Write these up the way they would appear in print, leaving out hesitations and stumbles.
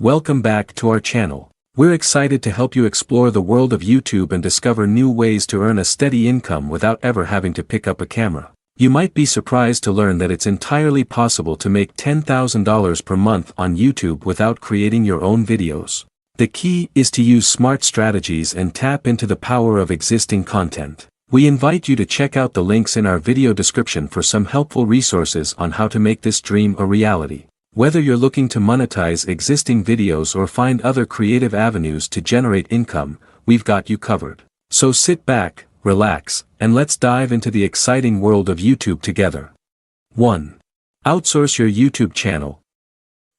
Welcome back to our channel. We're excited to help you explore the world of YouTube and discover new ways to earn a steady income without ever having to pick up a camera. You might be surprised to learn that it's entirely possible to make $10,000 per month on YouTube without creating your own videos. The key is to use smart strategies and tap into the power of existing content. We invite you to check out the links in our video description for some helpful resources on how to make this dream a reality. Whether you're looking to monetize existing videos or find other creative avenues to generate income, we've got you covered. So sit back, relax, and let's dive into the exciting world of YouTube together. 1. Outsource your YouTube channel.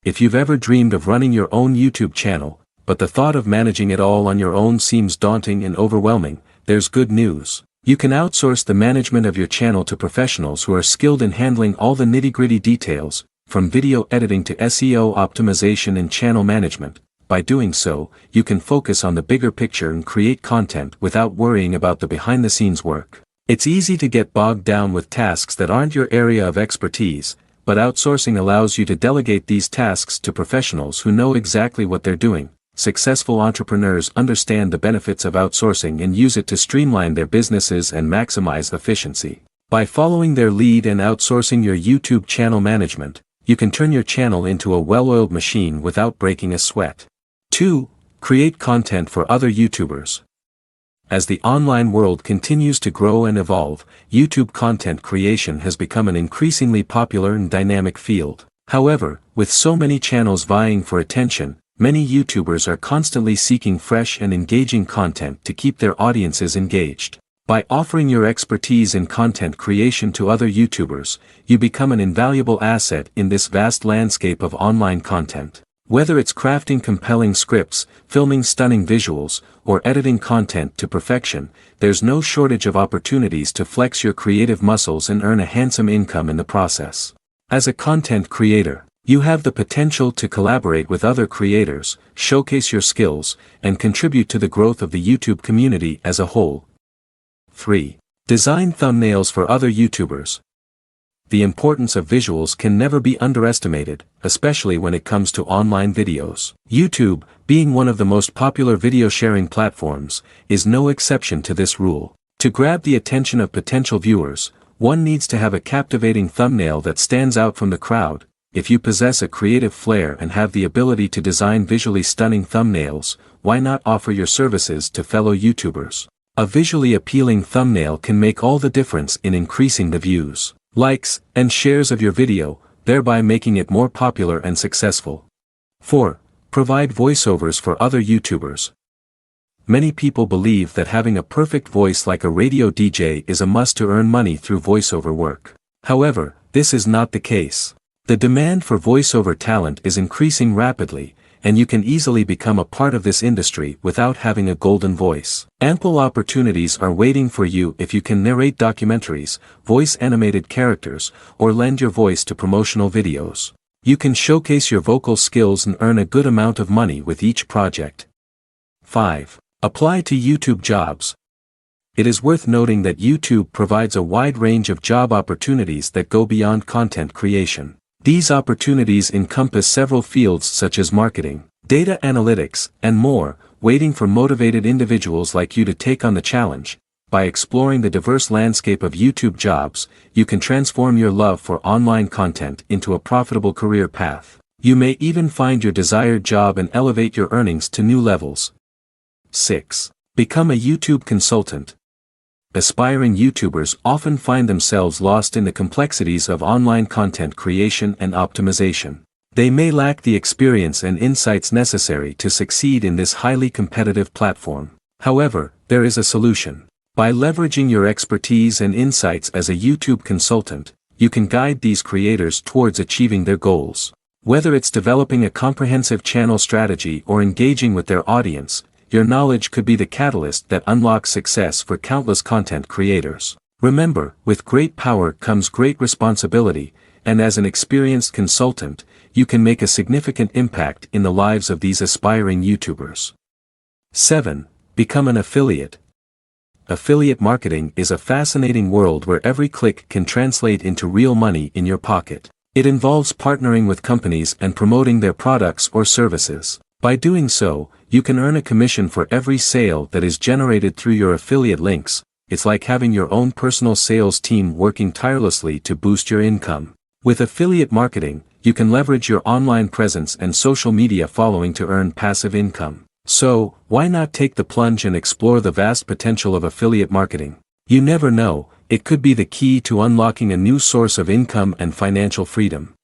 If you've ever dreamed of running your own YouTube channel, but the thought of managing it all on your own seems daunting and overwhelming, there's good news. You can outsource the management of your channel to professionals who are skilled in handling all the nitty-gritty details, from video editing to SEO optimization and channel management. By doing so, you can focus on the bigger picture and create content without worrying about the behind-the-scenes work. It's easy to get bogged down with tasks that aren't your area of expertise, but outsourcing allows you to delegate these tasks to professionals who know exactly what they're doing. Successful entrepreneurs understand the benefits of outsourcing and use it to streamline their businesses and maximize efficiency. By following their lead and outsourcing your YouTube channel management, you can turn your channel into a well-oiled machine without breaking a sweat. 2. Create content for other YouTubers. As the online world continues to grow and evolve, YouTube content creation has become an increasingly popular and dynamic field. However, with so many channels vying for attention, many YouTubers are constantly seeking fresh and engaging content to keep their audiences engaged. By offering your expertise in content creation to other YouTubers, you become an invaluable asset in this vast landscape of online content. Whether it's crafting compelling scripts, filming stunning visuals, or editing content to perfection, there's no shortage of opportunities to flex your creative muscles and earn a handsome income in the process. As a content creator, you have the potential to collaborate with other creators, showcase your skills, and contribute to the growth of the YouTube community as a whole. 3. Design thumbnails for other YouTubers. The importance of visuals can never be underestimated, especially when it comes to online videos. YouTube, being one of the most popular video sharing platforms, is no exception to this rule. To grab the attention of potential viewers, one needs to have a captivating thumbnail that stands out from the crowd. If you possess a creative flair and have the ability to design visually stunning thumbnails, why not offer your services to fellow YouTubers? A visually appealing thumbnail can make all the difference in increasing the views, likes, and shares of your video, thereby making it more popular and successful. 4. Provide voiceovers for other YouTubers. Many people believe that having a perfect voice like a radio DJ is a must to earn money through voiceover work. However, this is not the case. The demand for voiceover talent is increasing rapidly, and you can easily become a part of this industry without having a golden voice. Ample opportunities are waiting for you if you can narrate documentaries, voice animated characters, or lend your voice to promotional videos. You can showcase your vocal skills and earn a good amount of money with each project. 5. Apply to YouTube jobs. It is worth noting that YouTube provides a wide range of job opportunities that go beyond content creation. These opportunities encompass several fields such as marketing, data analytics, and more, waiting for motivated individuals like you to take on the challenge. By exploring the diverse landscape of YouTube jobs, you can transform your love for online content into a profitable career path. You may even find your desired job and elevate your earnings to new levels. 6. Become a YouTube consultant. Aspiring YouTubers often find themselves lost in the complexities of online content creation and optimization. They may lack the experience and insights necessary to succeed in this highly competitive platform. However, there is a solution. By leveraging your expertise and insights as a YouTube consultant, you can guide these creators towards achieving their goals. Whether it's developing a comprehensive channel strategy or engaging with their audience, your knowledge could be the catalyst that unlocks success for countless content creators. Remember, with great power comes great responsibility, and as an experienced consultant, you can make a significant impact in the lives of these aspiring YouTubers. 7. Become an affiliate. Affiliate marketing is a fascinating world where every click can translate into real money in your pocket. It involves partnering with companies and promoting their products or services. By doing so, you can earn a commission for every sale that is generated through your affiliate links. It's like having your own personal sales team working tirelessly to boost your income. With affiliate marketing, you can leverage your online presence and social media following to earn passive income. So, why not take the plunge and explore the vast potential of affiliate marketing? You never know, it could be the key to unlocking a new source of income and financial freedom.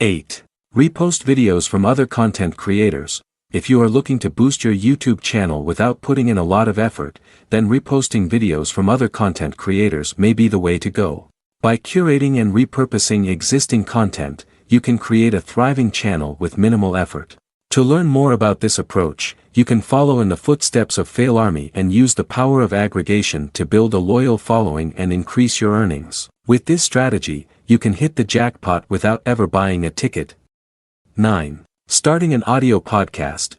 8. Repost videos from other content creators. If you are looking to boost your YouTube channel without putting in a lot of effort, then reposting videos from other content creators may be the way to go. By curating and repurposing existing content, you can create a thriving channel with minimal effort. To learn more about this approach, you can follow in the footsteps of FailArmy and use the power of aggregation to build a loyal following and increase your earnings. With this strategy, you can hit the jackpot without ever buying a ticket. 9. Starting an audio podcast.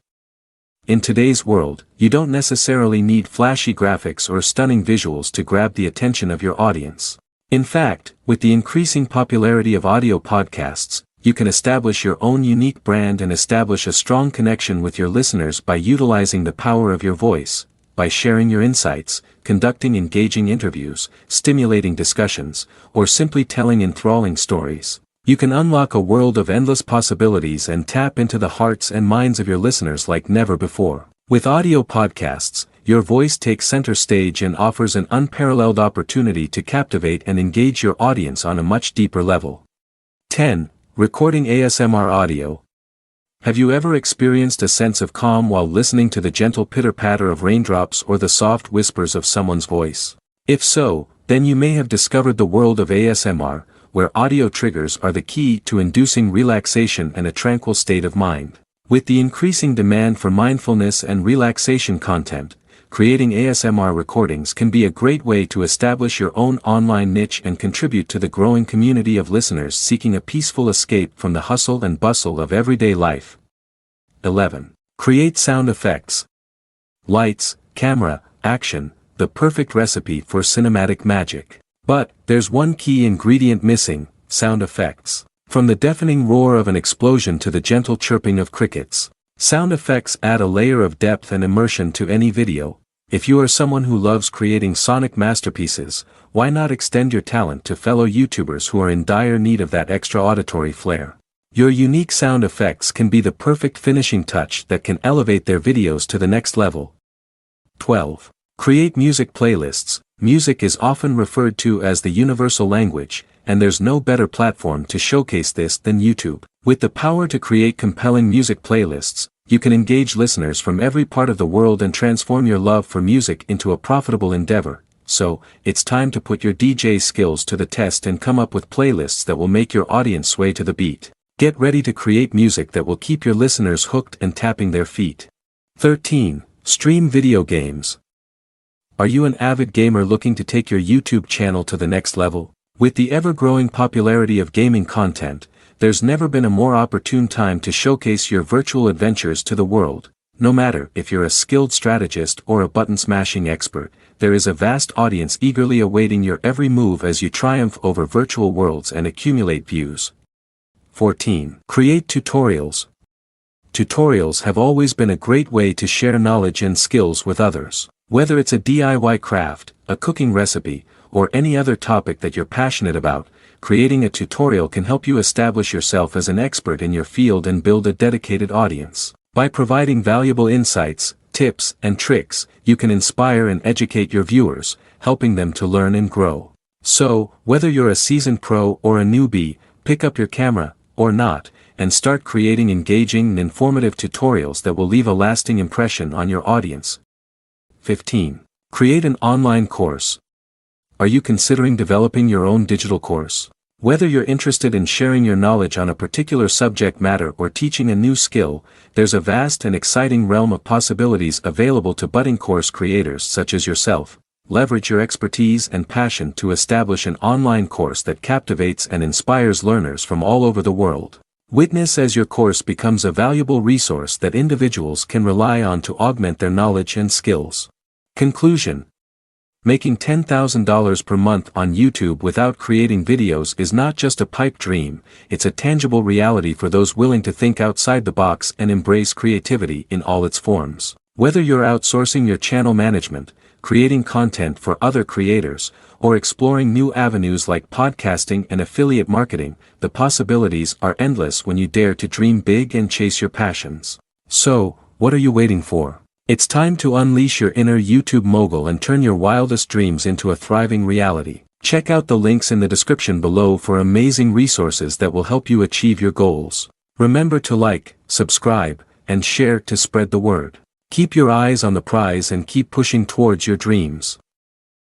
In today's world, you don't necessarily need flashy graphics or stunning visuals to grab the attention of your audience. In fact, with the increasing popularity of audio podcasts, you can establish your own unique brand and establish a strong connection with your listeners by utilizing the power of your voice, by sharing your insights, conducting engaging interviews, stimulating discussions, or simply telling enthralling stories. You can unlock a world of endless possibilities and tap into the hearts and minds of your listeners like never before. With audio podcasts, your voice takes center stage and offers an unparalleled opportunity to captivate and engage your audience on a much deeper level. 10. Recording ASMR audio. Have you ever experienced a sense of calm while listening to the gentle pitter-patter of raindrops or the soft whispers of someone's voice? If so, then you may have discovered the world of ASMR, where audio triggers are the key to inducing relaxation and a tranquil state of mind. With the increasing demand for mindfulness and relaxation content, creating ASMR recordings can be a great way to establish your own online niche and contribute to the growing community of listeners seeking a peaceful escape from the hustle and bustle of everyday life. 11. Create sound effects. Lights, camera, action, the perfect recipe for cinematic magic. But, there's one key ingredient missing: sound effects. From the deafening roar of an explosion to the gentle chirping of crickets, sound effects add a layer of depth and immersion to any video. If you are someone who loves creating sonic masterpieces, why not extend your talent to fellow YouTubers who are in dire need of that extra auditory flair? Your unique sound effects can be the perfect finishing touch that can elevate their videos to the next level. 12. Create music playlists. Music is often referred to as the universal language, and there's no better platform to showcase this than YouTube. With the power to create compelling music playlists, you can engage listeners from every part of the world and transform your love for music into a profitable endeavor. So, it's time to put your DJ skills to the test and come up with playlists that will make your audience sway to the beat. Get ready to create music that will keep your listeners hooked and tapping their feet. 13. Stream video games. Are you an avid gamer looking to take your YouTube channel to the next level? With the ever-growing popularity of gaming content, there's never been a more opportune time to showcase your virtual adventures to the world. No matter if you're a skilled strategist or a button-smashing expert, there is a vast audience eagerly awaiting your every move as you triumph over virtual worlds and accumulate views. 14. Create tutorials. Tutorials have always been a great way to share knowledge and skills with others. Whether it's a DIY craft, a cooking recipe, or any other topic that you're passionate about, creating a tutorial can help you establish yourself as an expert in your field and build a dedicated audience. By providing valuable insights, tips, and tricks, you can inspire and educate your viewers, helping them to learn and grow. So, whether you're a seasoned pro or a newbie, pick up your camera, or not, and start creating engaging and informative tutorials that will leave a lasting impression on your audience. 15. Create an online course. Are you considering developing your own digital course? Whether you're interested in sharing your knowledge on a particular subject matter or teaching a new skill, there's a vast and exciting realm of possibilities available to budding course creators such as yourself. Leverage your expertise and passion to establish an online course that captivates and inspires learners from all over the world. Witness as your course becomes a valuable resource that individuals can rely on to augment their knowledge and skills. Conclusion. Making $10,000 per month on YouTube without creating videos is not just a pipe dream, it's a tangible reality for those willing to think outside the box and embrace creativity in all its forms. Whether you're outsourcing your channel management, creating content for other creators, or exploring new avenues like podcasting and affiliate marketing, the possibilities are endless when you dare to dream big and chase your passions. So, what are you waiting for? It's time to unleash your inner YouTube mogul and turn your wildest dreams into a thriving reality. Check out the links in the description below for amazing resources that will help you achieve your goals. Remember to like, subscribe, and share to spread the word. Keep your eyes on the prize and keep pushing towards your dreams.